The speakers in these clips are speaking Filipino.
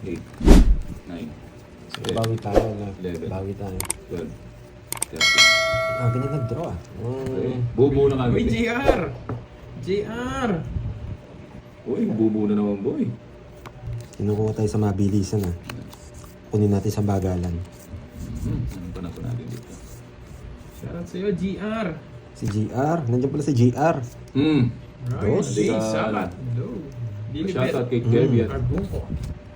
8, 9, So, bawi tayo na. 11. Bawi tayo. 12, 13. Ganyan nag-draw ah. Okay. Bubo na kami. Uy, JR! JR! Uy, bubo na naman boy. Kinukuha tayo sa mabilisan ah. Kunin natin sa bagalan. Anong pa na po natin dito? Shoutout sa'yo, GR! Si GR. Nandiyan pala si GR. Right, Dos. Sabat. No. Shoutout kay Kirby at Arbunco.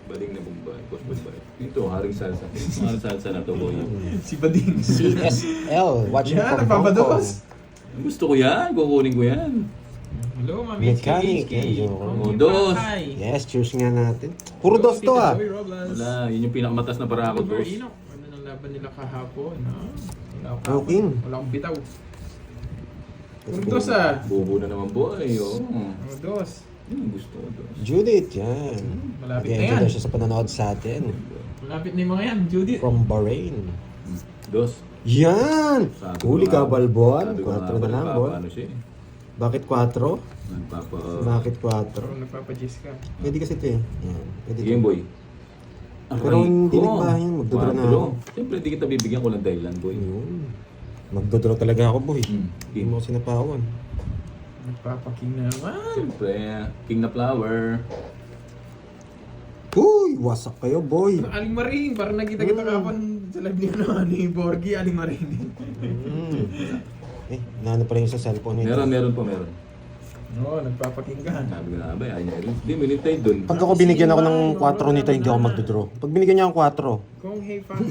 Baling na Bombay. Boss Bombay. Dito, Haring Salsa. Haring Salsa na to boy. Si Bading. CSL. Watching Yan, from Hong Kong. napapados. Gusto ko yan. Kukunin ko yan. Hello, Mami Mechanic. HK. Yan, joke. Oh, dos. Yes, cheers nga natin. Puro dos to ah. Wala, yun yung pinakamatas na para ako, boss. Ano nang laban nila kahapon, ha? Wala akong Okay. Wala akong bitaw. Puro dos ah. Bobo na naman boy. Oh. Puro dos. Yun ang gusto ko, dos. Judith, yan. Malapit na Nag-enjoy yan. daw siya sa panonood sa atin. Malapit na yung mga yan, Judith. From Bahrain. Dos. Yan! Sabi ko Huli nga- ka, Balbon. sabi ko nga 4 na lang, pala, Bon. Paano siya eh. Bakit 4? Nagpapa... Bakit 4? Pero nagpapajis ka. Pwede kasi ito eh. Yan. Pwede Game ito. boy. Pero hindi nagbahin, magdodro na ako. Siyempre, hindi kita bibigyan ko ng dahilan, boy. Yun. Magdodraw talaga ako, boy. Hmm. Hindi mo ako sinapawan. Nagpapaking na naman. Siyempre, king na flower. Uy! Wasak kayo, boy! Aling Maring, parang nakita kita kapon sa live ni Borgie, Aling Maring. Eh, naano pa rin yung sa cellphone nito. Meron po. Oo, nagpapaking ka. Sabi ko na, abay, ayaw niya rin. Hindi, minintay dun. Pag ako binigyan ako ng 4 nito, hindi ako magdodraw. Pag binigyan niya ako Kung hey fuck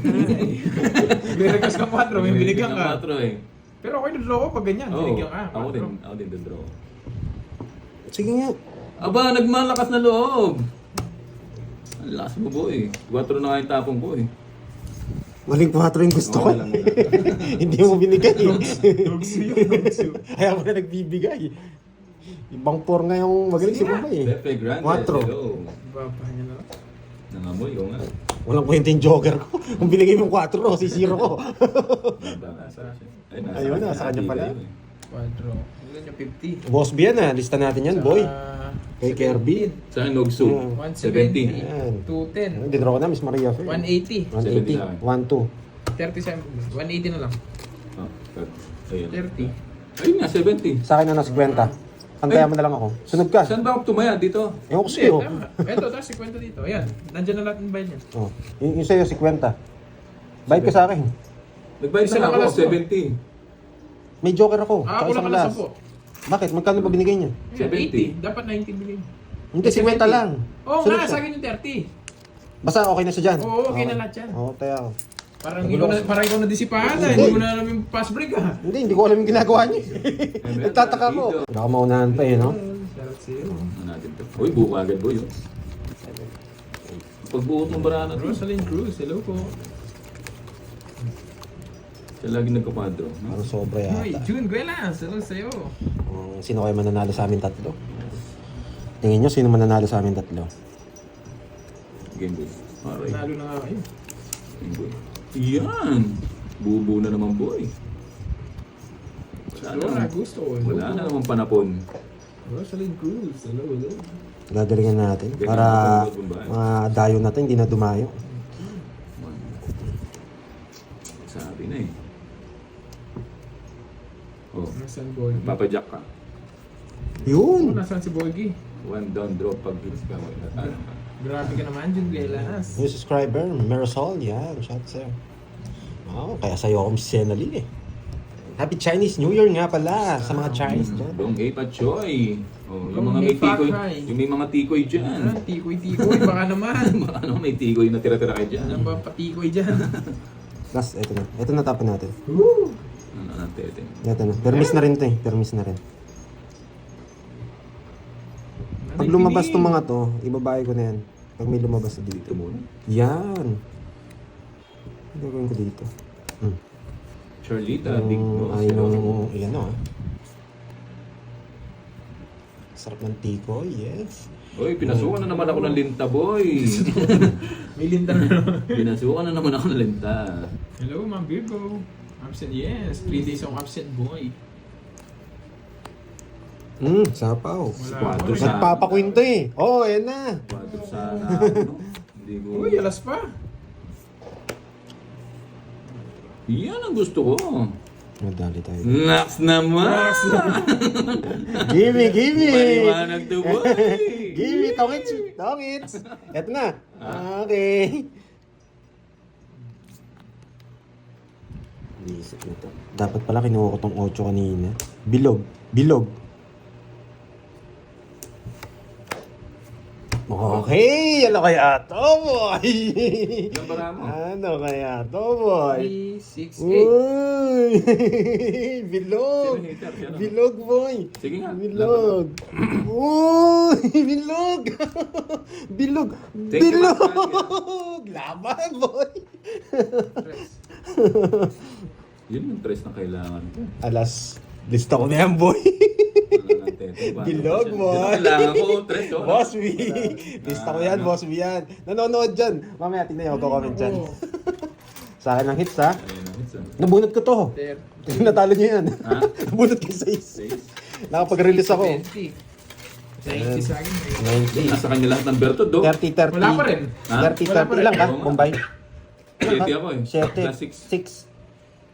may request ka 4, may binigyan ka. 4 eh. Pero ako yung draw ko pag ganyan, Oo, binigyan ka. ako din. 4. Ako din din draw. 4, sige nga. Aba, nagmalakas na loob. Ang lakas mo, boy. 4 na nga yung tapong ko eh. Maling 4 yung gusto ko. Okay lang muna. Hindi mo binigay. Dogsu yun, dogsu. Kaya ako na nagbibigay. Ibang 4 nga yung magaling si Bumay eh. Pepe Grande. 4. Hello. Baba niya na lang. Nangamoy ko nga. Walang kwenta yung joker ko. Kung binigay mo 4, sisiro ko. Ayun, nasa kanya pala. 4. Ilan yung 50? Boss B yan ah. Lista natin yan, boy. Kay Kirby. Sa akin, Nogsu. 170. 70. Yan. 210. Dinraw ko na, Miss Maria Fair. 180. 180. 1-2. 37. 180 na lang. Oh, ayun. 30. Ayun nga, 70. Sa akin na nasa 50. Pantayan mo na lang ako. Sunod ka. Saan ba ako tumaya? Dito? Ewan ko Hindi, sa'yo. tama. Ito, tapos 50 dito. Ayan. Nandiyan na lahat ng bayan niya. Oh. Yung sa'yo, 50. Bayad ka sa akin. Nagbayad Isa na lang ako, alas ko. May joker ako. Ah, Tsaka kulang isang ka na last. 10. Bakit? Magkano ba binigay niya? Ayan, 70. 80. Dapat 90 bilhin. Hindi, 50 lang. Oo Sunod nga, siya. sa akin yung 30. Basta okay na siya dyan. Oo, okay na lahat yan. Oo, tayo. Parang ikaw na disipahan na. Hindi mo na alam yung pass break ah. Hindi ko alam yung ginagawa niya. Nagtataka ko. Baka maunahan pa eh, no? Shoutout sa'yo. Ano natin to? Uy, buko agad boy. Oh. Pagbuot ng barana to. Rosalind Cruz, hello po. Siya lagi nagkapadro. No? Parang sobra Hoy, yata. June Guelas, hello sa'yo. Sino kayo mananalo sa amin tatlo? Tingin nyo, sino mananalo sa amin tatlo? Game boy. Aray. Nalo na nga kayo. Game boy. Yan! Bubo na naman boy. Flora Gusto, hello Wala na po. naman panapon. Rosalind Cruz, hello, hello. Gagalingan natin para dayo natin, hindi na dumayo. Sabi na eh. Oh, Nasaan Borgie? papajack ka. Oh, Yun! nasaan si Borgie? One down drop pag hits ka. Ano? Grabe ka naman, June Guelas. New subscriber, Marisol, yan, shout sa'yo. Oh, kaya sa'yo ako si Senali eh. Happy Chinese New Year nga pala sa mga Chinese dyan. Dong Gay Pachoy. Oh, yung Dong mga may Gay tikoy, Pachoy. yung may mga tikoy Ah, dyan. tikoy-tikoy, baka naman. Ano may tikoy na tira-tira kayo dyan. Ano ba patikoy dyan? Last, eto na. Eto na tapon natin. Woo! Ano natin? Eto na. Permis na rin to eh. Permis na rin. Pag lumabas tong mga to, ibabae ko na yan. Pag may lumabas na Ito dito. muna. Yan. Ano gagawin ko dito? Charlita, big boss. Ay, iyan o ah. Sarap ng tiko, yes. Boy, pinasukan na naman ako ng linta, boy. May linta na naman. Pinasukan na naman ako ng linta. Hello, Ma'am Virgo. Absent, yes. 3 days akong absent, boy. Sapaw. Wala. Quadro Wala. sa... Nagpapakwento eh. Oh, ayan na. Quadro sa... ano? Hindi ko... Uy, alas pa. Yan ang gusto ko. Madali tayo. Nax naman! Gimme, gimme! Maliwanag to boy! Gimme, tokits! Tokits! Eto na. Okay. Isip na to. Dapat pala kinuha ko tong 8 kanina. Bilog. Bilog. Okay! Ano kaya to, boy? Ilang bara mo? Ano kaya to, boy? 3, 6, 8. Uy! Bilog! Sino hater? Sino? Bilog, boy! Sige nga. Bilog! Uy! Bilog! Bilog! Thank you, Bilog! Laban, boy! Yun yung tres na kailangan ko. Alas, lista ko na yan, boy! Bilog, boy! Kailangan ko tres. Oh. Boss V! Lista ko yan, Boss V yan. Nanonood dyan. Mamaya, tingnan nyo, comment dyan. Sa akin ang hits, ha? Ayun ang hits, ah. Nabunot ko to. 30. Natalo nyo yan. Ha? Nabunot ko 6. Six. Nakapag-release ako. 20. 90 sa akin. 90. Nasa kanya lahat ng berto, do. 30, 30. Wala pa rin. Ha? 30, Wala pa 30 rin. lang ka, Oo nga. Bombay. 7 ako eh. 7, Plus 6.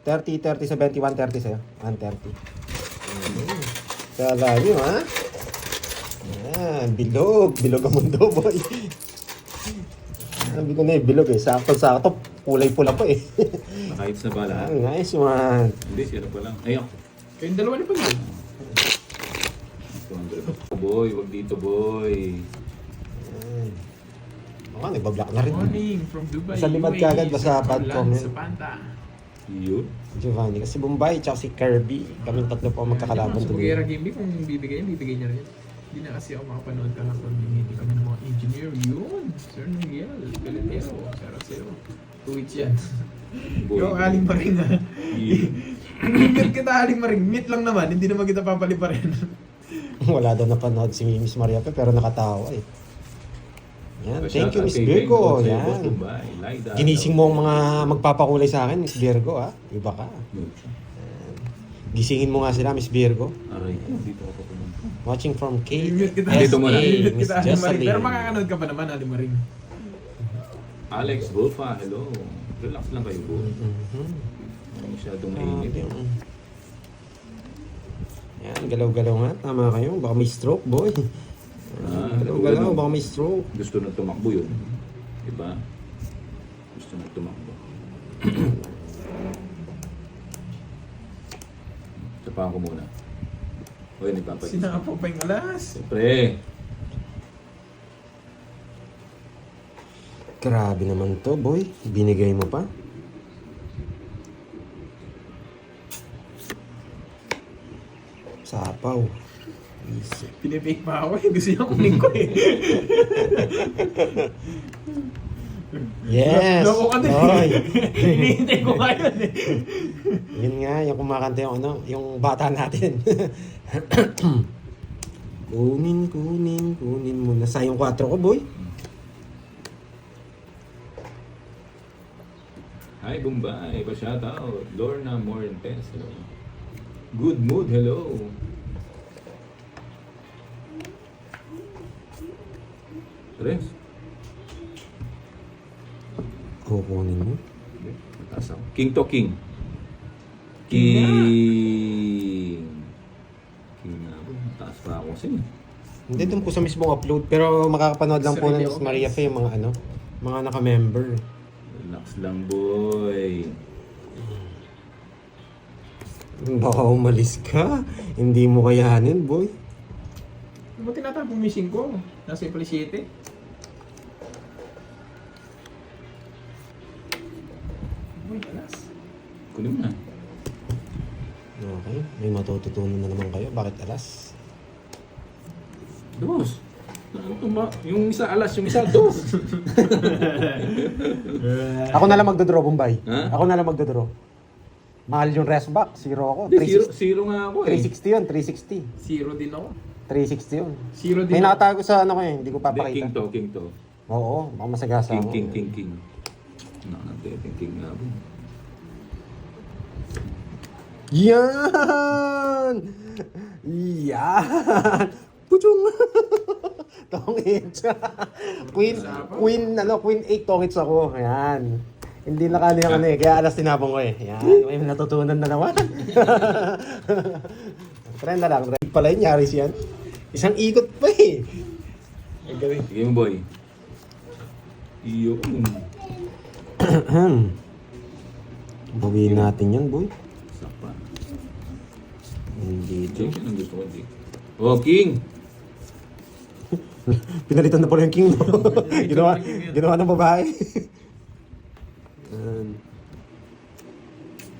6. 30, 30, 71, 30 sa'yo. 130. Kala nyo, ha? Yan, bilog. Bilog ang mundo, boy. Sabi ko na eh, bilog eh. Sakto-sakto, kulay pula pa eh. Nakahits na ba lahat? Nice one. Hindi, sila pa lang. Ayun. Kayong dalawa ni Pagod. 200. Boy, wag dito, boy. Yan. Baka, nagbablock na rin. Morning from Dubai. Sa limad UAE, kagad, basta sa bad Ulan, comment. Sa Panta. Yun. Giovanni, kasi Bombay, tsaka si Kirby. Kaming tatlo po ang magkakalaban Sa tuloy. Bugera Game, kung bibigay niya rin. Hindi na kasi ako makapanood kahapon. Hindi kami ng mga engineer. Yun! Sir Miguel, Pelotero, 0-0. 2 weeks yan. Boy. Yung aling maring ha. Yun. Hindi kita aling maring. Meet lang naman. Hindi naman kita papali pa rin. Wala daw napanood si Miss Maria pe, pero nakatawa eh. Yan, thank you Shout out Miss kay Virgo. Bengo, sa Yan. Boss Bombay, Laida. Ginising mo ang mga magpapakulay sa akin, Miss Virgo ha. Iba ka. Yun. Gisingin mo nga sila, Miss Virgo. Aray ko, dito ako pumunta. Watching from I-mute kita. Dito muna. I-mute Miss kita aling maring. Jocelyn. Pero makakanood ka pa naman aling maring. Alex Bulfa, hello. Relax lang kayo, bro. Mhm. Masyadong mainit. Yan, galaw-galaw nga. Tama kayo. Baka may stroke, boy. Galaw-galaw, baka may stroke. Gusto na tumakbo yun. Diba? Gusto na tumakbo. Sapahan ko muna. Uy, nagpapalit. Sinapo pa yung alas. Siyempre. Grabe naman to, boy. Binigay mo pa. Sapaw. Easy. Pinipake pa ako eh. Gusto niya kunin ko eh. Yes! Loko ka din. Oy. Hinihintay ko nga yun eh. Yun nga, yung kumakanta yung ano, yung bata natin. kunin mo na. Sayang 4 ko, boy. Hi, Bombay. Pa-shoutout. Lorna More Intense. Hello. Good mood. Hello. Tres. Kukunin mo. Mataas ako. King to king. King. King na ako. Mataas pa ako kasi. Hindi, doon po sa mismong upload. Pero makakapanood lang po Sarili ng ako, Maria guys. Fe, yung mga ano, mga naka-member. Relax lang, boy. Baka umalis ka. Hindi mo kayanin, boy. Ano ba tinatapong machine ko? Nasa Apple 7. Uy, alas. Kunin mo na. Okay, may matututunan na naman kayo. Bakit alas? Dos. Yung isa alas, yung isa dos. Ako na lang magdodraw, Bombay. Ha? Ako na lang magdodraw. Mahal yung rest back. Zero ako. Hindi, zero nga ako eh. 360 yun, 360. Zero din ako. 360 yun. Zero din May ako. nakatago sa ano ko eh, hindi ko Hindi, papakita. king to. Oo, baka masagasa ako. King. Natin, king nga po. Yan! Yan! Puchong! Tongits. Queen 8 tongits ako. Ayan. Hindi nakali ng ano eh. Kaya alas tinapong ko eh. Ayan. May natutunan na naman. Try na lang. Pala yun, Yaris yan. Isang ikot pa eh. Ay, gawin. Sige mo, boy. Iyo. Bawiin natin yan, boy. Sapa. Hindi ito. King, ang gusto ko, King. Oh, King! Pinalitan na pala yung king, no? ginawa ng babae.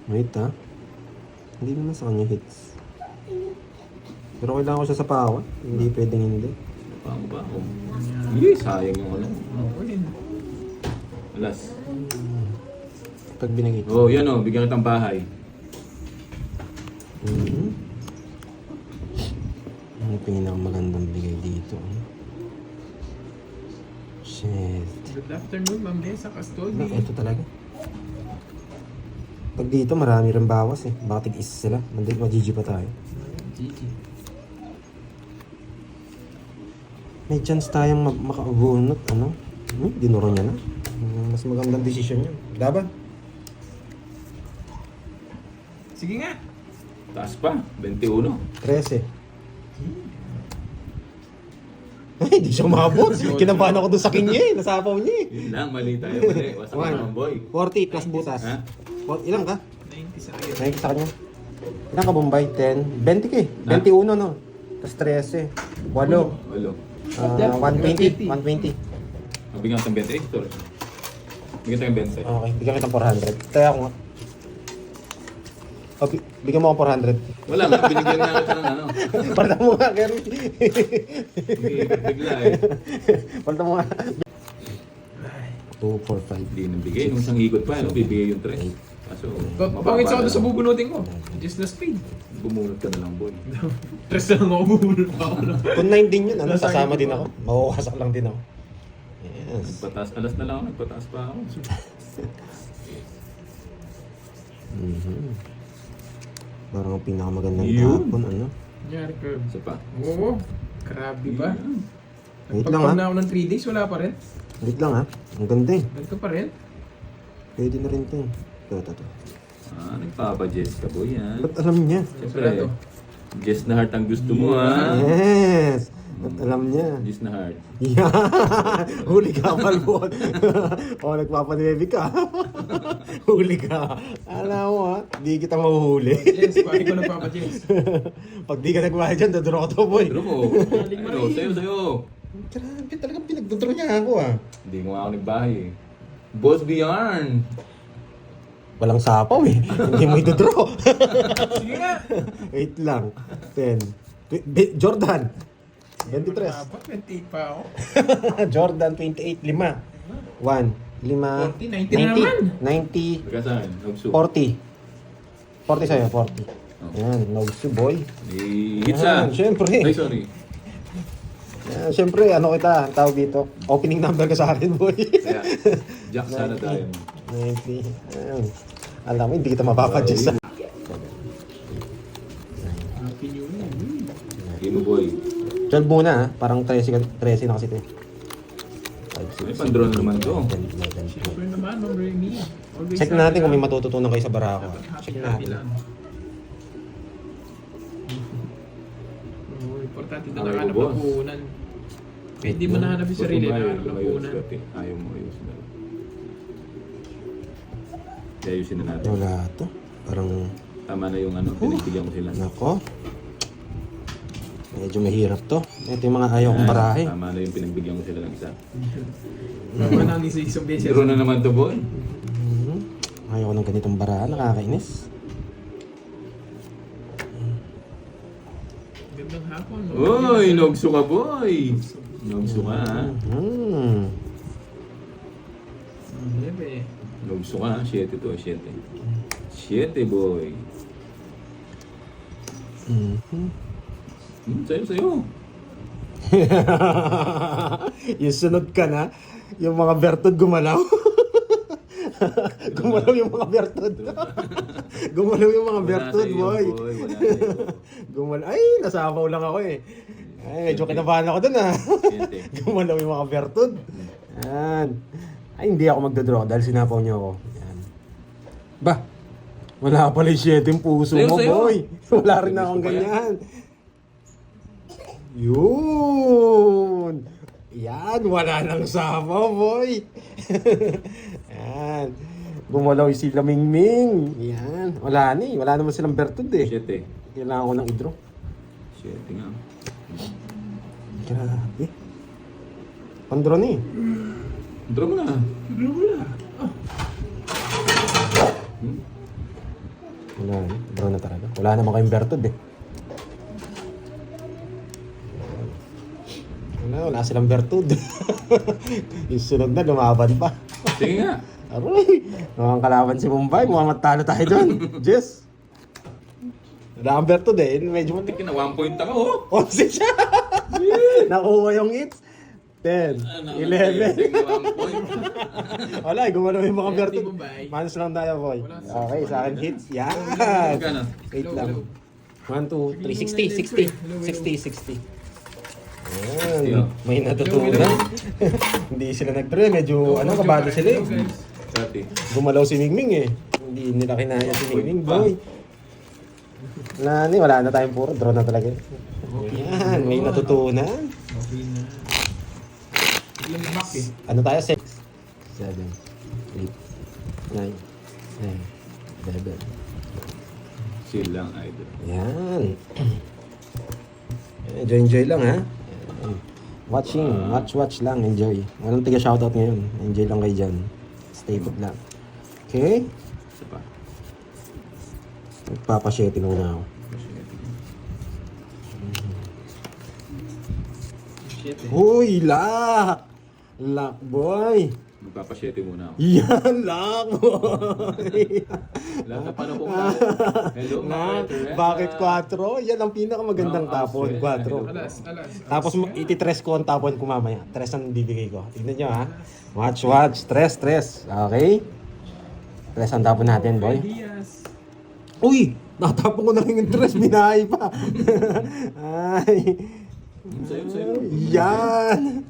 Wait, ha? Hindi naman sa kanya hits. Pero kailangan ko siya sa pawa. Hindi pwedeng hindi. Paano ba ako? Hindi, sayang yung ano. Oo, yun. Alas. Pag binigay ito. Oh, yan oh, bigyan kitang bahay. Ano yung pinakamagandang bigay dito? Shit. Good afternoon, Ma'am Desa Custody. Ito talaga. Pag dito, marami rin bawas eh. Baka tig-isa sila. Mag-GG pa tayo. GG. May chance tayong makaubunot, ano? Dinuro niya na. Mas magandang desisyon yun. Laban. Sige nga. Taas pa, 21. 13. Ay, di siya umabot. Kinabahan ako doon sa kanya eh. Nasapaw niya eh. Yun lang, mali tayo mali. Wasak ka naman, boy. 40 plus butas. Ha? Ilang ka? 90 sa akin. Nakikita sa kanya. Ilang ka, Bombay? 10? 20 ka eh. 21 no? Tapos 13. 8. Walo. 120. 120. Bigyan kitang 20. Sorry. Bigyan kitang 20. Okay, bigyan kitang 400. Kaya ako nga. Oh, bigyan mo ako 400. Wala nga, binigyan na kita ng ano. Palta mo nga, Kerry. Hindi, bigla eh. Palta mo nga. 2, 4, 5. Hindi nabigay. Nung isang ikot pa, ano, bibigay yung 3. Kaso, Pangit ako doon sa na. bubunutin ko. Just na speed. Bumunod ka na lang, boy. Tres na lang ako bubunot pa ako na. Kung 9 din yun, ano, Nasaan sasama yun, din diba? ako. Mawawasak lang din ako. Yes. Nagpataas, alas na lang ako, nagpataas pa ako. Parang ang pinakamagandang Yun. tapon, ano? Nangyari curve. Isa pa. Oo. Grabe ba? Wait lang Pagpag ha. na ako ng 3 days, wala pa rin. Wait lang ha. Ang ganda eh. Ganito pa rin. Pwede na rin ito eh. Ito. Ah, nagpapa-Jess ka, boy, ha? Ba't alam niya? Siyempre, Jess na heart ang gusto mo, ha? Yes! Ba't alam niya? Jess na heart. Yan! Huli ka, Malbon. O, nagpapanebi ka. Huli ka. Alam mo ha, di kita mahuhuli. Yes, pari ko nagpapa-Jess. Pag di ka nagwala dyan, dodoro ka to, boy. Pero mo, ano, sa'yo. Grabe, talagang pinagdodoro niya ako ah. Hindi mo nga ako nagbahay, eh. Boss Bjorn! Walang sapaw eh. Hindi mo idodoro. Sige nga. Wait lang. 10. Jordan. 23. Dapat 28 pa ako. Jordan 28, 5. 1, 5, 40, 90 na naman. 90, Baga saan? Nagsu. 40. 40 sa'yo, 40. Yan, nogsu boy. May hitsa. Yan, syempre. Ay, sorry. Yan, syempre, ano kita, tawag dito. Opening number ka sa akin, boy. Kaya, Jack sana tayo. 90. Yan. Alam mo, hindi kita mapapadjust sa... Happy New Year. Game mo, boy. 12 muna ha, parang 13 na kasi ito. May pan-draw na naman to. Siyempre naman, Ma'am Remy. Always Check happy natin kung may lang. matututunan kayo sa Barako. Dapat Check happy natin. lang. Oo, importante na Okay, nakahanap boss. ng puhunan. Hindi mo nahanap yung sarili, nakahanap ng puhunan. Ayaw mo, ayusin na. Kaya ayusin na natin. Wala to. Parang, Tama na yung ano, pinagbigyan ko sila. nako. Medyo mahirap to. Ito yung mga ayaw kong barahe. Tama na yung pinagbigyan ko sila ng isa. Tama na ni sa isang beses. Zero na naman to, boy. Ayaw ko ng ganitong barahan, nakakainis. Gandang hapon. no? Uy, nogso ka, boy. Nogso ka, ha? Bebe. Nogso ka, ha? 7 to, 7. 7, boy. Sa'yo. Yung sunod ka na, yung mga bertod gumalaw. Gumalaw yung mga bertod. Gumalaw yung mga bertod, boy. Wala sa'yo, boy. Wala sa'yo. Ay, nasabaw lang ako eh. Ay, medyo kinabahan ako dun ah. Siyete. Gumalaw yung mga Bertud. Yan. Ay, hindi ako magdodraw dahil sinapaw niyo ako. Yan. Ba? Wala pala yung 7 yung puso Sayo, mo, sayo. boy. Wala rin Gusto akong pa yan. ganyan. Yun. Yan, wala nang sama, boy. Yan. Gumalaw si Lamingming. Yan. Wala na eh. Wala naman silang Bertud eh. Siyete. Kailangan ko ng i-draw. Siyete nga. Grabe. Pandraw na eh. Draw mo na. Wala na. Draw na talaga. Wala naman kayong Bertud eh. Wala silang Bertud. Yung sunod na, lumaban pa. Sige nga. Aroy! Mukhang kalaban si Mumbai. Mukhang matalo tayo doon. Jess! Wala kang Bertud eh. Medyo Tik na 1 point ako. 11 siya! Nakuha yung hits. 10, 11. 1 point. Wala, gumalaw yung mga Bertud. Mumbai. Manos lang tayo, boy. Okay, sa akin hits. Yan! Magkano? Wait lang. 1, 2, 3, 60. Ayan. May natutunan. Hindi sila nag-try. Medyo, kabado sila eh. 30. Gumalaw si Mingming eh. Hindi nila kinaya si Mingming, boy. Wala na tayong puro. Draw na talaga. Yan, may natutunan. Okay na. Ilang back eh. Ano tayo? 6, 7, 8, 9, 10, 11. Chill lang, idol. Yan. Enjoy lang ha. Yan. Watch lang, enjoy. Walang tiga shoutout ngayon. Enjoy lang kayo dyan. Stay put lang. Okay? Isa pa. Magpapasyete na ako. Shit eh. Uy, lock! Lock, boy! Magpapasyete muna ako. Yan, lock, boy! Lahat na paano kung hello, Lock, mga bakit 4? Yan ang pinakamagandang tapon, 4. Alas. Tapos ititres ko ang tapon ko mamaya. 3 ang bibigay ko. Tignan nyo ha. Watch. 3. Okay? 3 ang tapon natin, boy. Diaz. Uy! Natapon ko na rin yung 3. Binahay pa. Ay. Sa'yo. Yan!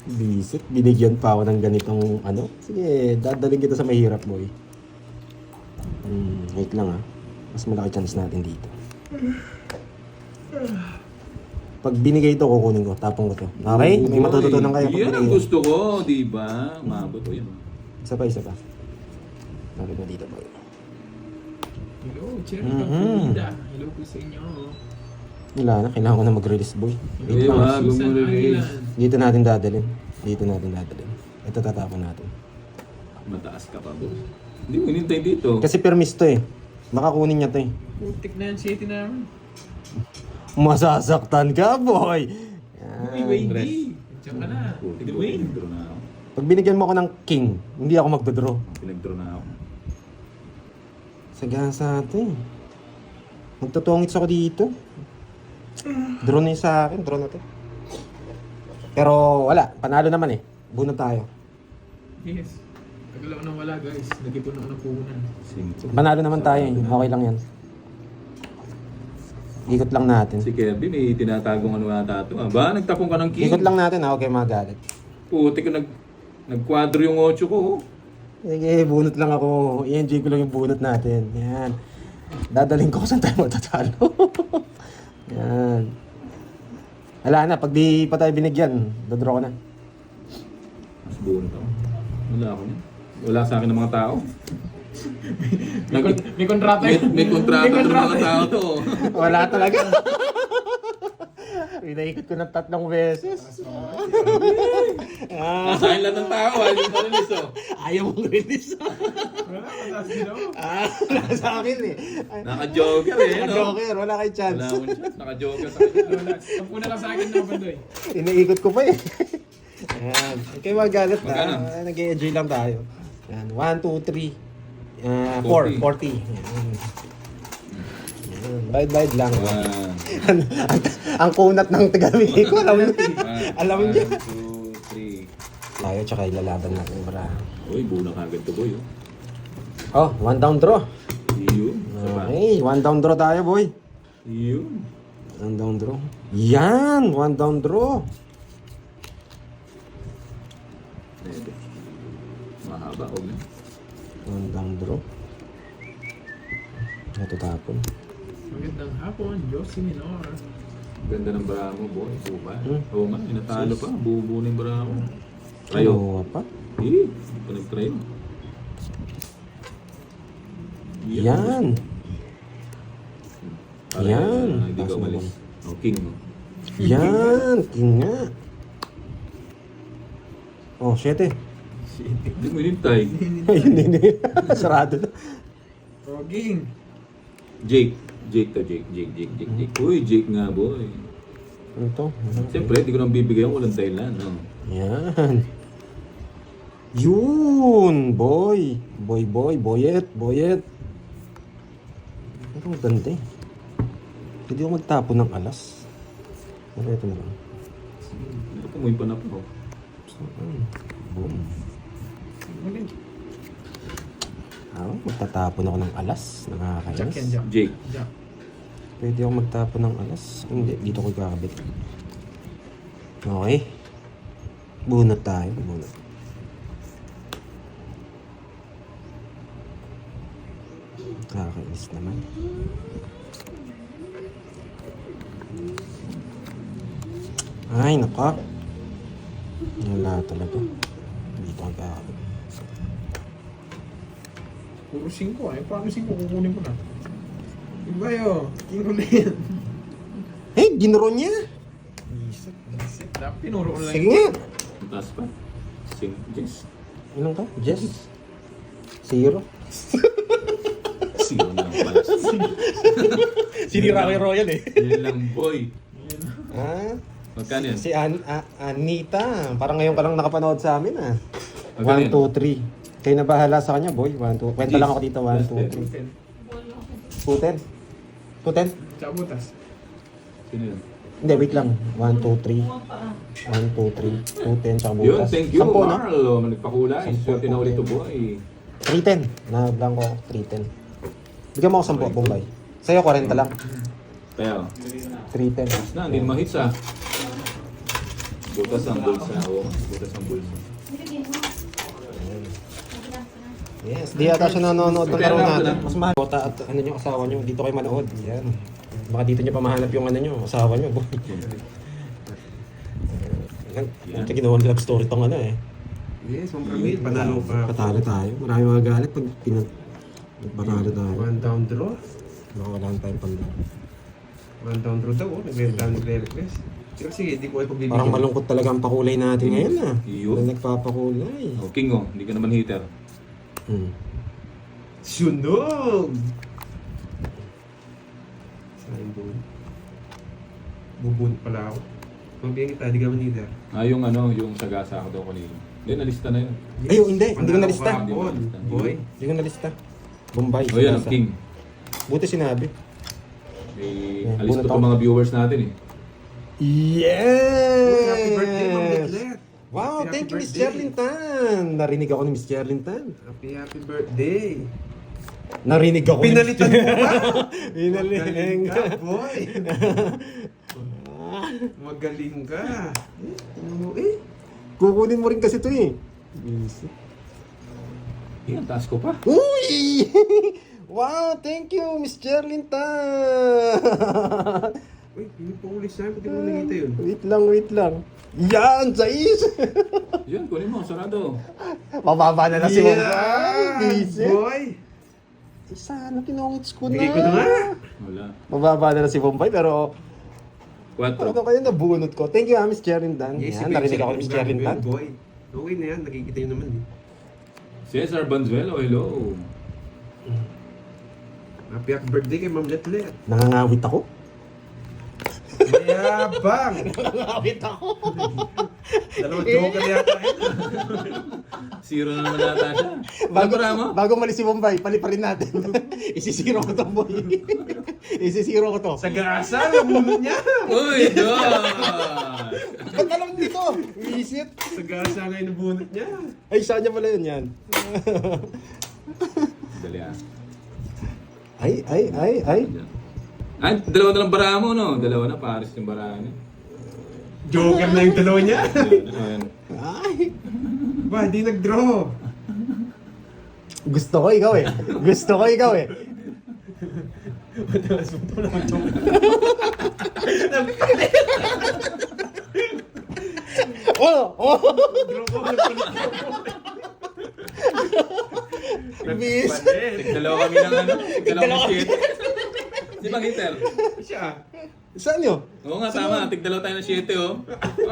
Bisit. Binigyan pa ako ng ganitong Sige, dadaling kita sa mahirap, boy. Wait lang ha. Mas malaki chance natin dito. Pag binigay ito, kukunin ko. Tapong ko to. Okay? May matututunan kayo pag Yan ang binigay. gusto ko, di ba? Umabot ko yun. Isa pa. Bakit mo dito, boy? Hello, Cherry Mhm. Kapulida. Hello po sa inyo. Wala na. Kailangan ko na mag-release, boy. Di ba? Susan Gumurili. Aguilan. Dito natin dadalhin. Ito tatapon natin. Mataas ka pa, boss. Hindi mo inintay dito. Kasi permis to eh. Baka kunin niya to eh. Putik na yan, shitty namin. Masasaktan ka, boy! Uy, Yan. Wayne. Diyan ka na. Hindi Wayne. Pinag-draw na ako. Pag binigyan mo ako ng king, hindi ako magdodraw. Pinag-draw na ako. Sagasa ito eh. Magtutungits ako dito. Draw na yun sa akin. Draw na to. Pero wala. Panalo naman eh. Bunod tayo. Yes. Tagal ako nang wala guys. Nag-ipon ako ng puhunan. Simple. Panalo naman tayo eh. Okay lang yan. Ikot lang natin. Si Kirby, may tinatagong ata ito. Ba, nagtapong ka ng king. Ikot lang natin ha. Okay, magalit. Puti ko nag-quadro yung 8 ko. Oh. Sige, bunot lang ako. I-enjoy ko lang yung bunot natin. Yan. Dadaling ko kung saan tayo magtatalo. Yan. Wala na, pag di pa tayo binigyan, dodraw ko na. Mas bunot ako. Wala ako niyan. Wala sa akin ng mga tao. May kontrata May kontrata ng mga tao to. Oh. Wala talaga. Pinaikot ko ng 3 beses. Nasa akin lang ng tao. Ayaw mo rin oh. Ayaw mong release. Wala, mataas din ako. Wala sa akin eh. Naka-joker eh. No? Joker, wala kay chance. Wala akong chance. Naka-joker sa kanya. Wala. Sampu na lang sa akin na Bandoy. Iniikot ko pa eh. Ayan. Okay, magalit na. Magkano? Nag-enjoy lang tayo. Yan. 1, 2, 3. 4. 40. 40. Yan. Yan. Bide lang. One. Ang kunat ng taga-Miki ko. Alam niya. Alam niya. 1, 2, 3. Tayo, tsaka ilalaban natin. Bra. Uy, bulang agad to boy. Oh, 1 down draw. Yun. Isa pa. Okay, 1 down draw tayo, boy. Yun. One down draw. Yan! One down draw. Pwede. Mahaba, huwag na. One down draw. Ito tapon. Magandang hapon, Josie Minor. Ganda ng bara mo, boy. Buba. Hmm. Oo nga, natalo pa. Bubu na yung bara mo. Trayo. Ano pa? Eh, pa nag-trayo. Yan! Para Yan. hindi ka Taas umalis. naman. Oh, king, no? Yan! King nga. Oh, 7. Hindi mo hinintay. Ayun, hindi. Sarado na. Roging. Jake. Jake to, Jake. Jake. Uy, Jake nga, boy. Ano to? Siyempre, hindi ko nang bibigyan walang dahilan, no? Yan. Yun! Boy! Boyet. Pero ang ganda eh. Pwede ako magtapon ng alas. Ano ito na lang? Ito mo yung panap ko. Boom. Galing. Magtatapon ako ng alas. Jack yan, Nakakainis. Jack. Jake. Jack. Pwede ako magtapon ng alas. Hindi, dito ko ikakabit. Okay. Bunot tayo. Bunot. Nakakainis naman. Ay, naka. Wala talaga. Dito ang kakabit. Puro 5 ay. Paano 5 kukunin ko na? Iba yun. King ulit. Hey, ginuro niya! Isip. Pinuro ko lang. Sige nga! Ang taas pa. Sing. Yes. Ilan ka? Jess? 0? Sino na lang pala. Sinira ko yung Royal eh. Yan lang, boy. Ah, Magkano yan? si Anita. Parang ngayon ka lang nakapanood sa amin ah. Magkano 1, 2, 3. Kayo na bahala sa kanya, boy. 1, 2. Kwenta lang ako dito. 1, 2, 3. 210? 210? Tsaka butas. Sino yan? Hindi, wait lang. 1, 2, 3. 1, 2, 3. 210 tsaka Yun, butas. thank you, 10, no? Marl. Oh, nagpakulay. Sampo, Swerte na ulit to, boy. 310. Nablang ko 310. Bigyan mo ako 10, Bombay. Sa'yo, 40 lang. Kaya, 310. na, hindi naman hits ah. Butas ang bulsa. Oo, butas ang bulsa. Yes, di ata siya nanonood ng Kaya laro lang, natin. wala. Mas mahal. Bota at ano nyo, asawa nyo, dito kayo manood. Yan. Baka dito nyo pamahanap yung ano nyo, asawa nyo. Boy. Yan. Ito ginawa ng love story tong ano eh. Yes, kompramid. Panalo pa. Patalo tayo. Marami mga galit pag patalo tayo. One down draw. Baka wala nang tayong panlaro. One down draw daw. Nagre-request. Pero sige, hindi ko ay pagbibigyan. Parang malungkot talaga ang pakulay natin ngayon ah. Iyo. Na nagpapakulay. Oh, king oh, hindi ka naman hitter. Sunog! Saan doon? Bubunot pala ako. Pagbiyan kita, di ka manida. Yung ano, yung sagasa ako daw kanina. Hindi, nalista na yun. Ay, hindi ko nalista. Hindi mo nalista. Boy. Hindi ko nalista. Bombay. Oh, yan, sinasa. king. Buti sinabi. May Yeah, alis bunot pa ako. mga viewers natin eh. Yes! Happy birthday, Ma'am Letlet. Wow, Happy thank you, Miss birthday. Cherlyn Tan. Narinig ako ni Miss Cherlyn Tan. Happy birthday. Narinig ako Pinalitan mo ba? Pinalitan Magaling ka. ka, boy. Magaling ka. Ano mo eh? Kukunin mo rin kasi ito eh. Yan, taas ko pa. Uy! Wow, thank you, Miss Cherlyn Tan. Uy, pinupulis namin. Pati mo nangita yun. Wait lang. Yan, Sais! Yan, kunin mo, sarado. Mababa na si Bombay. Busy. boy. Sana kinongits ko na. Bigay ko na nga. Wala. Mababa na si Bombay pero 4. ano kayo nabunot ko. Thank you, Miss Cherlyn Tan. Yes, Yan, narinig ako ni Miss Cherlyn Tan. Boy. Okay na yan. Nakikita nyo naman eh. Cesar Banzuelo, hello. Happy birthday kay Ma'am Letlet. Nangangawit ako. Mayabang! Nangangawit ako. Dalawang joker yata yun. Zero na naman nata siya. Bago na mo? Bago malis si Bombay, paliparin natin. Isisiro ko to, boy. Isisiro ko to. Sa gasa, namunod niya. Uy, God! Ba't alam dito? Visit. Sa gasa nga yung nabunot niya. Ay, saan niya pala yun yan? Dali ah. Ay. Yan. Ay, dalawa na lang bara mo, no? Dalawa na, pares yung bara niya. Joker na yung dalawa niya. Ayan. Ay, Ba, di nag-draw. gusto ko ikaw eh. Gusto ko ikaw eh. Madalas mo ito naman joke. Oh! Draw ko, nagpalit ko. Bis. Tigdalawa kami ng ano? Tigdalawa kami shit. Di ba, Hitter? Siya. Saan yun? Oo nga, tama. Tigdalawa tayo ng 7, oh.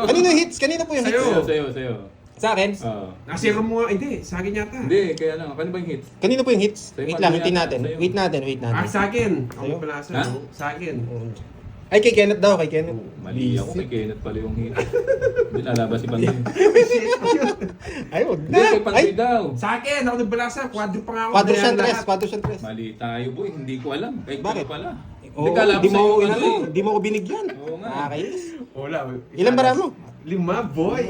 Kanino yung hits? Kanino po yung hits? Sa'yo. Sa akin? Oo. Nasira mo nga. Hindi, sa akin yata. Hindi, kaya lang. Kano ba yung hits? Kanino po yung hits? Sa'yo, Wait lang, Maria, hintayin natin. sa'yo. Wait natin. Ah, sa akin. Sa'yo? Ako pala sa Ha? Sa akin. Ay, kay Kenneth daw, kay Kenneth. Mali ako kay Kenneth pala yung hits. Hindi lalabas si Pantoy. Ay, wag Hindi, na. kay Pantoy Ay, daw. Sa akin, ako nagbalasa. Quadro pa nga ako. Quadro Kaya siyang tres, lahat. quadro siyang tres. Mali tayo, boy. Hindi ko alam. Kay Bakit? Kenneth pala. Oo, kalabas di mo sa'yo, ako ano inano, eh. di mo ako binigyan. Oo nga. Nakakainis. Wala. Ilan bara mo? 5, boy.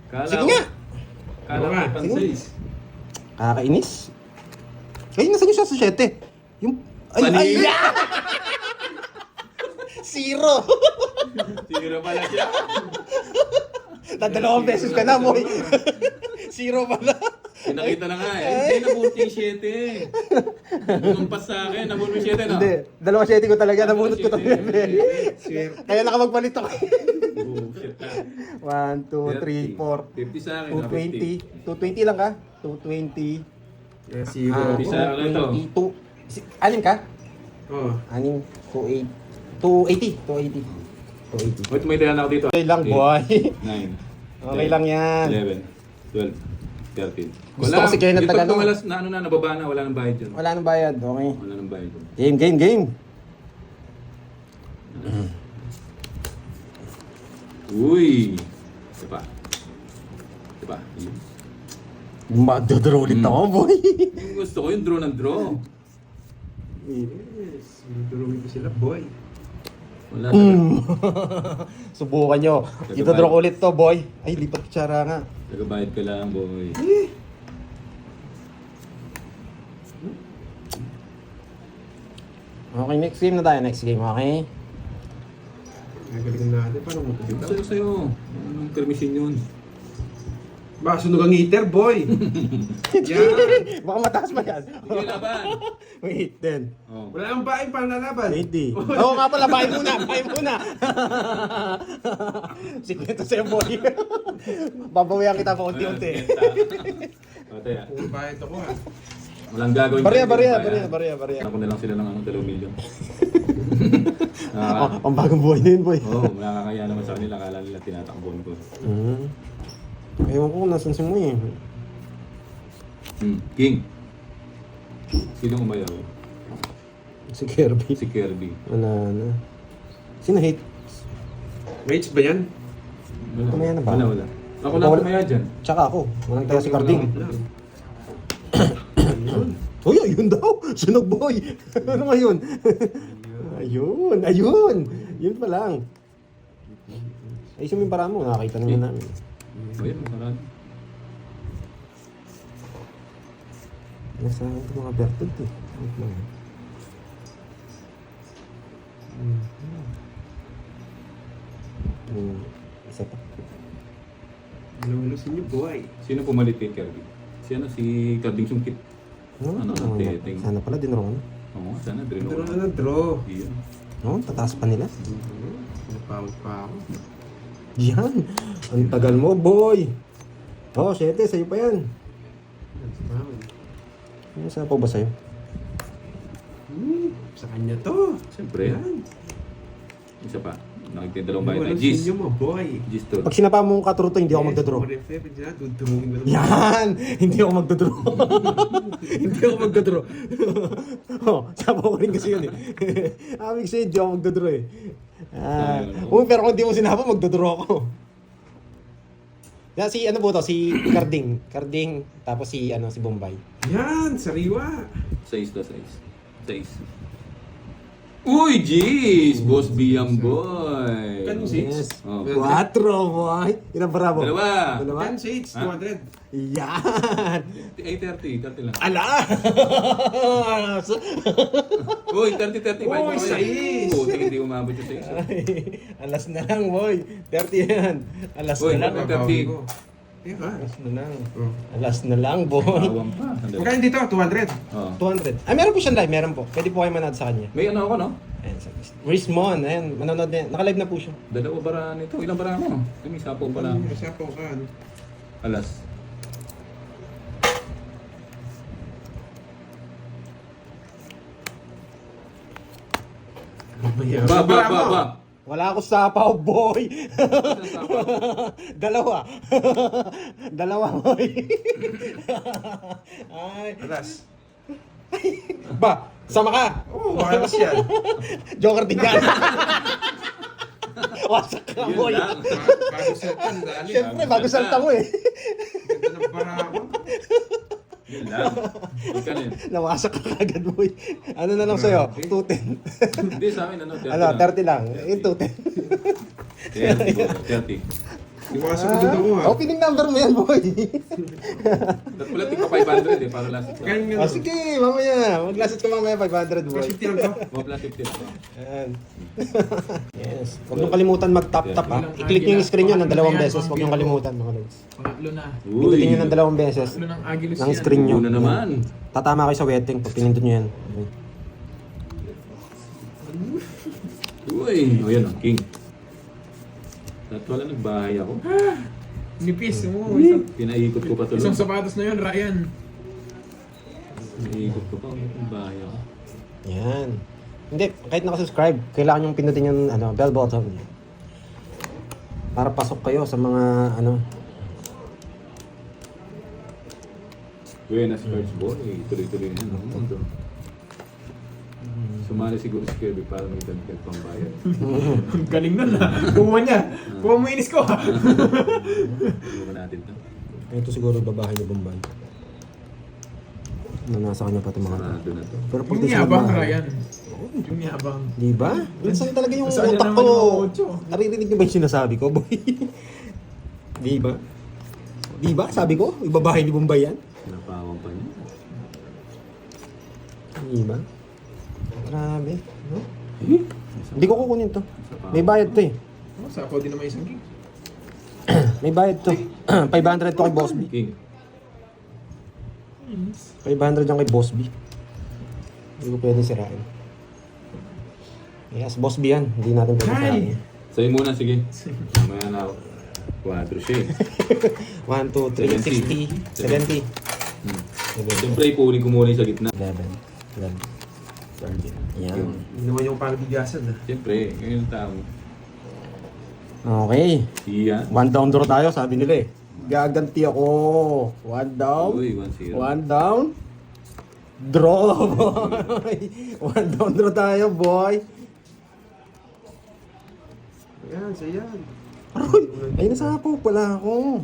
Kala Sige ko- nga. Kala ko kay Pantoy. Nakakainis. Ay, nasa yung sa 7? Yung... Ay, Mali. ay! Zero! Zero pala siya. Dadalawang beses ka na, boy. Zero pala. Pinakita na nga eh. Hindi, nabunot yung 7. Bumumpas sa akin. Nabunot yung 7, no? Hindi, dalawa 7 ko talaga, nabunot ko to. Swerte. Kaya nakamagpalit ako. Oh, shit na. 1, 2, 3, 4. 50 sa akin. 220. 220 lang ka? 220. Yeah, zero. Isa lang ito. 2. Alin ka? Oh. Aning 280. 280. Wait, may dayan ako dito. Okay lang, boy. 9. Okay lang yan. 11. 12. 13. Gusto ko si Kenneth yung pag Tagano. tumalas na ano na, nababa na, wala nang bayad yun. Wala nang bayad, okay. Wala nang bayad yun. Game. Uy! Diba? Yun. Magdodraw ulit ako, boy. Yung gusto ko yung draw ng draw. Yes. Drawing ko sila, boy. Wala Subukan nyo. Ito-draw ko ulit to, boy. Ay, lipat kutsara nga. Tagabayad ka lang, boy. Okay, next game na tayo. Next game, okay? Nagaling natin. Paano mo ito? Sa'yo. Anong permission yun? Ba, sunog ang heater, boy. Yan. Baka mataas pa yan. Hindi laban. Wait, then. Oh. Wala nang bahay pang lalaban. 20. Oo nga pala, bahay muna. 50 sa'yo, boy. Babawihan kita pa unti-unti. Pati ah. Puro bahay ito ko, ha. Walang gagawin. Barya. Ako na lang sila ng 2 million. Ang bagong buhay na yun, boy. Oo, nakakaya naman sa kanila. Akala nila tinatakbuhan ko. Ewan ko kung nasan si mo eh. King. Sino umayaw? Si Kirby. Si Kirby. Wala na. Sino hate? Mates ba yan? Tumaya na ba? Wala. Ako lang tumaya dyan. Tsaka ako. Walang tayo si Carding. Uy, ayun daw! Sunog boy! Ano ngayon? Ayun! Yun pa lang. Ayusin mo yung para mo. Nakakita naman namin. Ayun, marami. Nasa ito mga Bertod eh. Wait lang. Isa pa. Lulusin niyo, boy. Sino pumalit kay Kirby? Si ano? Si Carding Sungkit. Ano, teteng. Sana pala dinro na. Oo, sana drino. Draw na draw. Iyan. No, tataas pa nila. Napawag pa ako. Yan! Ang tagal mo, boy! Oh, 7, sa'yo pa yan. Ano saan po ba sa'yo? Sa kanya to. Siyempre. Yan. Isa pa. Nakikita dalawang bayan na. Walang Gis. sinyo mo, boy. Gis to. Pag sinapa mo yung katruto, hindi ako magdodraw. Yan! Hindi ako magdodraw. Hindi ako magdodraw. Oh, sapa ko rin kasi yun eh. Amig sa'yo, hindi ako magdodraw eh. Pero kung hindi mo sinapa, magdodraw ako. Yan, si ano po to? Si Carding, tapos si Bombay. Yan, sariwa. 6 to 6. 6. Uy, jeez! Boss B yan, boy. Kanong seats? Yes. Oh. 4, boy. Ilan para mo? Dalawa. Dalawa? 10 seats, Ha? 200. Yan! 30 lang. Ala! Uy, 30. Uy, sais. Puti, hindi umabot yung 6. Alas na lang, boy. 30 yan. Alas Uy, na lang. bakit? Babawi ko. Teka. Alas na lang. Oh. Alas na lang, boy. Awang pa. Magkano dito? 200. Oh. 200. Ay, meron po siyang live. Meron po. Pwede po kayo manood sa kanya. May ano ako, no? Ayan, sa Rismon. Ayan, manonood na. Naka-live na po siya. Dalawa bara nito. Ilang bara mo? Kami sapo pa lang. Sapo ka, ano? Alas. Ba. Wala ako sapaw, boy. Dalawa. Dalawa, boy. Ay. Alas. Ba, sama ka. Oo, makalas yan. Joker din yan. Wasak ka, Yun boy. lang. Bago saltan, dali. Siyempre, bago salta mo eh. Ganda ng bara ko. Yun lang. Ikaw yun. Nawasak ka kagad, boy. Ano na lang sa'yo? 210. Hindi sa amin, ano? 30 Ano, 30 lang. Yung 210. 30. Iwasan ko dito ko, ha? Opening number mo yan, boy. Dapat pala tingpa 500 Para last. Ganyan Oh, sige, mamaya. Maglasit ka mamaya 500, boy. Kasi lang to. Mga plastic tip. Ayan. Yes. Huwag niyong kalimutan mag-tap-tap, ha. I-click niyo yung screen nyo ng 2 beses. Huwag niyong kalimutan, mga lods. Pangatlo na. Pindutin niyo ng 2 beses Pangatlo ng Agilus ng screen niyo. Una naman. Tatama kayo sa wedding pag pinindot niyo yan. Uy. O yan, king. At wala nagbahay ako. Nipis mo. Pinaikot ko pa tuloy. Isang sapatos na yun, Ryan. Pinaikot ko pa. Nagbahay ako. Yan. Hindi, kahit nakasubscribe, kailangan yung pindutin yung bell button. Para pasok kayo sa mga Buenas first boy. Tuloy-tuloy na yan. Ito. Sumali siguro si Kirby para may dagdag pambayad. Ang galing nun ha. Kuha niya. Kuha mo inis ko ha. Bukan natin to. Ito siguro babae ni Bombay. Nasa kanya pa ito mga Sarado na to. Pero pag Yung yabang, bahay- Ryan. Yung yabang. Di ba? Minsan talaga yung Saan niya utak naman ko. yung ocho? Naririnig niyo ba yung sinasabi ko, boy? Di ba? Di ba? Sabi ko, ibabahay ni Bombay yan. Napawang pa niya. Di ba? Grabe. No? Hindi ko kukunin to. May bayad to eh. Oh, sapo din naman isang gig. May bayad to. 500 to kay Boss B. King. 500 yung kay Boss B. Hindi ko pwede sirain. Yes, Boss B yan. Hindi natin pwede sirain. Sa'yo muna, sige. Mamaya na ako. 4 siya eh. 1, 2, 3, 60, 70. Siyempre, ipunin ko muna yung sa gitna. 11, 12, 13. Yan. Hindi naman yung pangbigasan, ha? Siyempre, ngayon tao. Okay. Iya. 1 down draw tayo, sabi nila eh. Gaganti ako. 1 down. Uy, 1-0. 1 down. Draw, boy. 1 down draw tayo, boy. Ayan, sayan. Ay, nasapaw pala ako.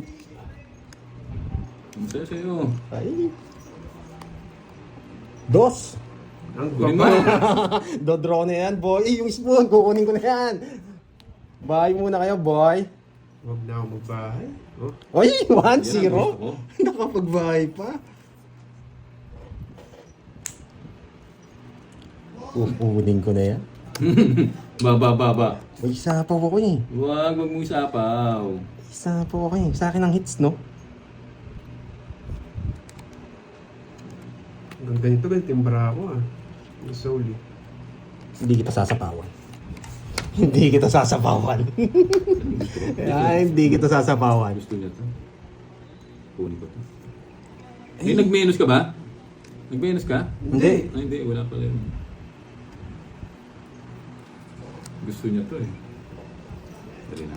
Sa'yo. Ay. Dos. Ang Kunin mo. baba. Dodraw na yan, boy. Eh, yung spoon, kukunin ko na yan. Bye muna kayo, boy. Huwag na ako magbahay. Oh. Oy, Yan ang 1-0. gusto ko. Nakapagbahay pa. Kukunin ko na yan. Ba. Uy, sapaw ako eh. Huwag mo isapaw. Sapaw ako eh. Sa akin ang hits, no? Hanggang ganito yung bara ko, ha? Yung solid. Hindi kita sasapawan. Hindi kita sasapawan. Ay, hindi kita sasapawan. Gusto niya to. Kunin ko to. Eh, nag-minus ka ba? Nag-minus ka? Hindi. Ay, hindi. Wala pala yun. Gusto niya to eh. Dali na.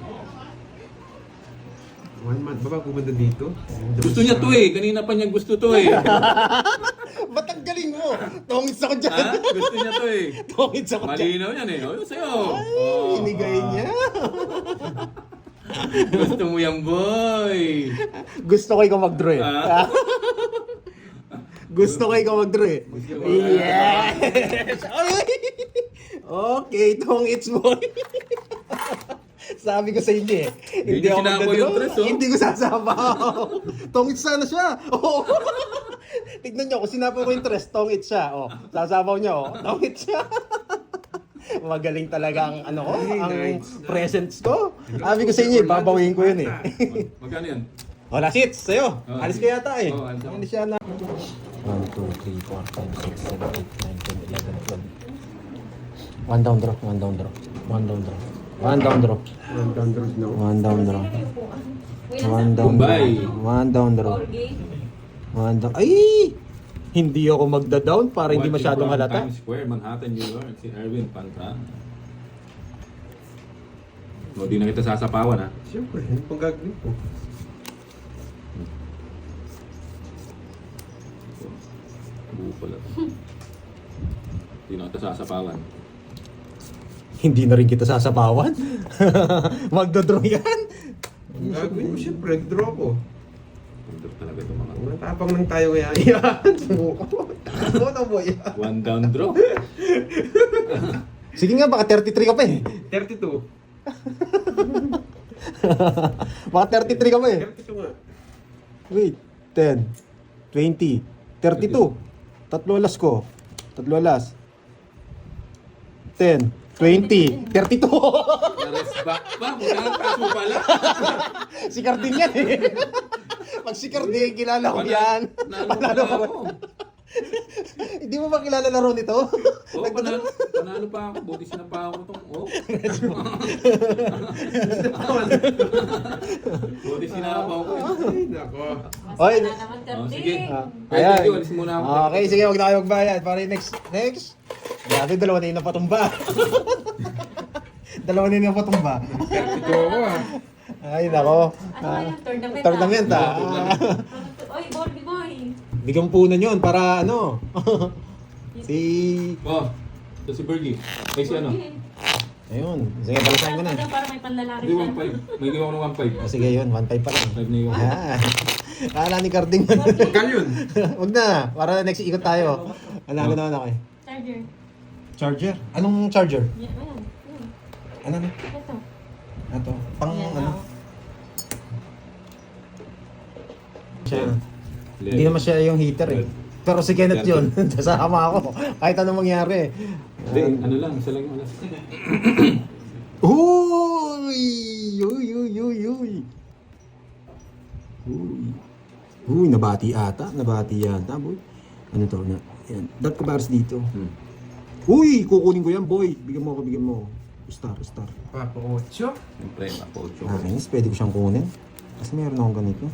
1 month. Baba, pumunta dito. Gusto niya to eh. Kanina pa niya gusto to eh. Ba't ang galing mo? Tongits ako dyan. Ha? Gusto niya to eh. Tongits ako dyan. Malinaw yan eh. O, sa'yo. Ay, inigay niya. Gusto mo yan, boy. Gusto ko ikaw mag-draw eh. Ha? Gusto ko ikaw mag-draw eh. Gusto mo. Yes! Ay! Okay, tong it's boy. Sabi ko sa inyo eh. Hindi niyo sinapo yung tres, oh. Hindi ko sasabaw. Tong it's sana siya. Oh. Tignan nyo, kung sinapo ko yung tres, tong it's siya. Oh, sasabaw niya, oh. Tong it's siya. Magaling talaga ang ano ko, ang presence ko. Sabi ko sa inyo, babawiin ko yun eh. Magkano yan? Wala seats, sa'yo. Oh, Alis sige. ka yata eh. Oh, alis ako. Alis siya na. 1, 2, 3, 4, 5, 6, 7, 8, 9, 10, 11, 12. One down draw, one down draw. One down draw. One down draw. One down the road, no? One down draw. One down draw. Bombay. One down draw. One down. Ay! Hindi ako magda-down para hindi masyadong halata. Times Square, Manhattan, New York. Si Erwin Pantran. O, di na kita sasapawan, ha? Siyempre, ano pang gagawin ko? Buo pala. Di na kita sasapawan. Hindi na rin kita sasapawan. Magda-draw yan. Ang gagawin ko, siyempre, draw ko. Ganda talaga itong mga. Matapang lang tayo kaya. Yan, sumuko. Ano na boy? One down draw. Sige nga, baka 33 ka pa eh. 32. Baka 33 ka pa eh. 32 nga. Wait, 10, 20, 32. Tatlo alas ko. Tatlo alas. 10, 20, 32. Nares back pa. Muna ang kaso pala. Si Cardin yan eh. Pag si Cardin, kilala ko yan. Panalo ka ba? Hindi mo ba kilala laro nito? Oo, panalo pa ako. Buti sinapa ako itong. Oh. Buti sinapa ako. Ay, nako. Oy. Oh, sige. Ayan. Sige, alis muna ako. Okay, sige, huwag na kayo magbayad. Para yung next. Grabe, dalawa na yung napatumba. Dalawa na yung napatumba. Ito ako ah. Ay, nako. Ano ba yung tournament? Tournament ah. Oy, Borby boy! Bigyan punan yun para ano. Si... Oh, ito si Bergie. Ay, si ano? Ayun. Sige, balisahin ko na. Para may panlalaki Hindi, 1.5. May gawa ko ng 1.5. O sige yun, 1.5 pa lang. 5 na yun. Ah. Kala ni Carding. Magkano yun? Huwag na. Para next ikot tayo. Analo naman ako eh. Charger. Charger? Anong charger? Yan, ayan. Yan. Ano na? Ito. Ito. Pang Yan, ano? oh. Siya. Hindi naman siya yung heater eh. Pero si Kenneth yun. Kasama ako. Kahit anong mangyari. Hindi, ano lang, isa lang yung alas. Uy! Uy, uy, uy, uy. Uy. Uy, nabati ata. Nabati yata, boy. Ano to? Na, yan. Dot kabaras dito. Uy, kukunin ko yan, boy. Bigyan mo ako, bigyan mo. Star, star. Papa Ocho. Siyempre, mapocho. Nakakainis, pwede ko siyang kunin. Kasi meron akong ganito.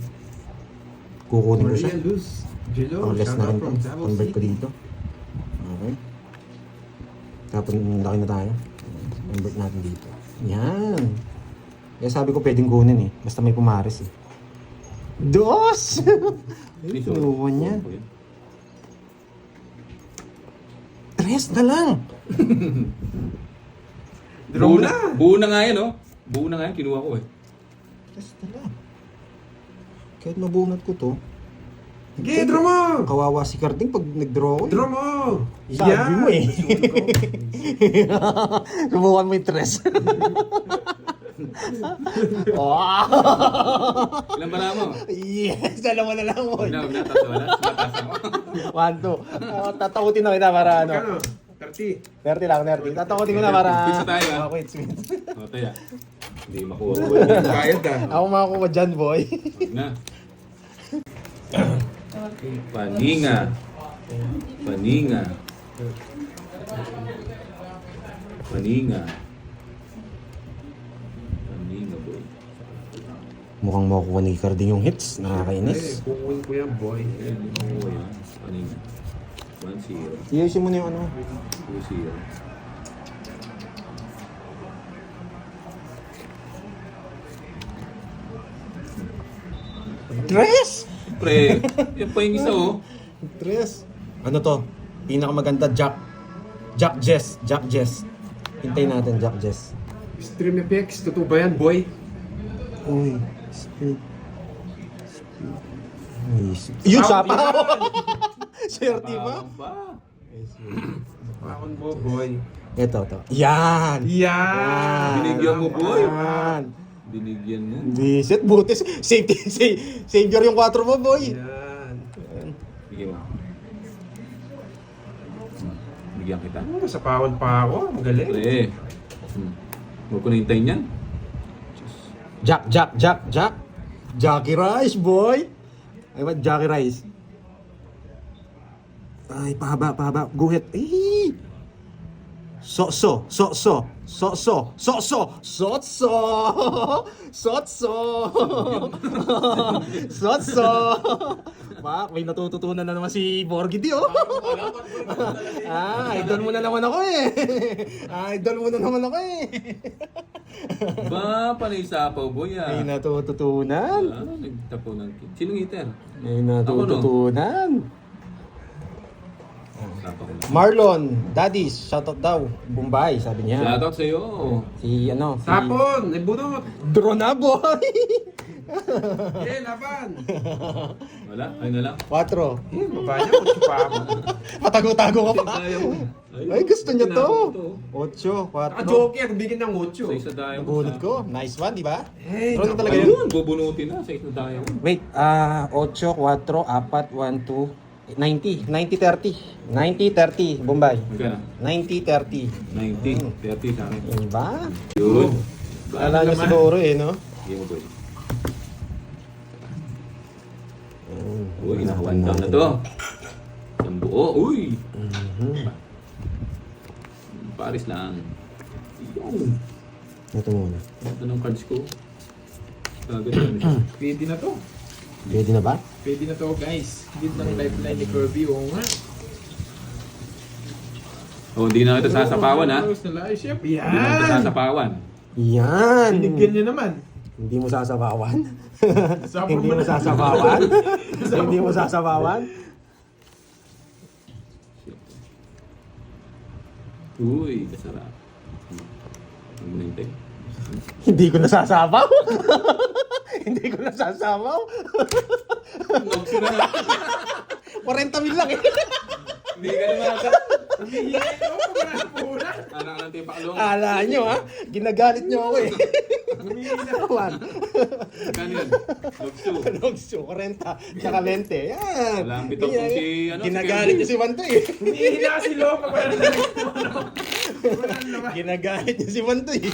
Kukunin ko siya. Maria Luz. Jello. Ang less Shout na out rin to. from Davao Convert ko City. dito. Okay. Tapos laki na tayo. Convert natin dito. Yan. Kaya sabi ko pwedeng kunin eh. Basta may pumaris eh. Dos! Ay, pinuwan niya. Tres na lang! Draw mo na. Buo na nga yan, oh. Buo na nga yan, kinuha ko eh. Tres na lang. Kahit mabunot ko to, Sige, draw mo. kawawa si Carding pag nag-draw ko eh. Draw mo. Sabi mo eh. Lumukan mo yung tres. Wow! Ilan ba na mo? Yes! Dalawa na lang mo. Huwag na, tatlo na. Mataas ako. 1, 2. Tatakutin na kita para ano. Magkano? 30. 30 lang, 30. Tatakutin ko na para... Quits na tayo, ah. Quits, quits. O, taya. Hindi makuha ko. Bayad ah. Ako makakuha dyan, boy. Huwag na. Paninga. Paninga. Paninga. Paninga, boy. Mukhang makukuha ni Carding yung hits. Eh, Nakakainis. kukunin ko yan, boy. Ayan, hindi makuha yan. Paninga. 1-0. Iayusin mo na yung ano. 2-0. Tres! Pre, yan pa yung isa, oh. Tres. Ano to? Pinakamaganda, Jack. Jack Jess. Jack Jess. Hintayin natin, Jack Jess. Stream effects. Totoo ba yan, boy? Uy. Speed. Speed. Yun, sapaw! Swerte ba? Tawag pa. Pakon mo, boy. Ito, to. Yan! Yan! Binigyan mo, boy. Yan! Binigyan mo. Visit, buti. Safety, savior yung 4 mo, boy. Yan. Bigyan mo. Bigyan kita. Sa pakon pa ako. Magaling. Pre. Huwag ko na hintayin yan. Jack. Jackie Rice, boy. Ay, what? Jackie Rice. Ay, pahaba. Guhit. Eh! Sotso. Mak, may natututunan na naman si Borgidi, oh. Idol mo na naman ako eh. Ba, panay sapaw, boy ah. May natututunan. Nagtapo ng kid. Sinong hitter? May natututunan. Sapaw ko na. Marlon, Daddies, shoutout daw. Bombay, sabi niya. Shoutout sa'yo. Si Tapon! Ibunot! Draw na, boy! Laban! Wala? Ayun na lang. 4. Baba niya, kutsi pa ako. Patago-tago ka pa. Kaya mo. Ay, gusto niya to. Ah, 8, 4. joker, bigyan ng 8. Sa isa tayo. Bunot ko. Nice one, di ba? Hey, Draw na talaga yun. Ayun, bubunutin na. Sa isa tayo. Wait, 8, 4, 4, 1, 2, 90, 90, 30, Bombay. Magkano? 90, 30. 90, 30 sa akin. Diba? Yun. Kala niya siguro eh, no? Sige mo, boy. Uy, naka 1 down na to. Yung buo. Uy! Paris lang. Yung. Ito muna. Ito ng cards ko. Kagad ano siya. Pwede na to. Ready na ba? Pwede na to, guys. Hindi ng lifeline ni Kirby. Oo nga. Oh, hindi na ito sasapawan ha. Close na live, chef. Hindi na ito Yan! sasapawan. Yan! Binigyan niya naman. Hindi mo sasabawan? Sapaw Hindi mo mo na. sasabawan? Hindi mo sasabawan? Uy, kasarap. Ano mo nintay? Hindi ko nasasabaw? Hindi ko nasasabaw? Nogsi na lang. 40 mil lang eh. Hindi ka naman ata. Hihingin ko pa ba na puna? Anak ng tipaklong. Ala nyo ha? Ginagalit nyo ako eh. One. Kano yun? Nogsu. Nogso, 40. Tsaka 20. Yan. Wala ang bitok kung si, ano, si Ginagalit Kirby. nyo si Wanto eh. Hihingin na kasi loob pa ba na Walang naman. Ginagalit nyo si Wanto eh.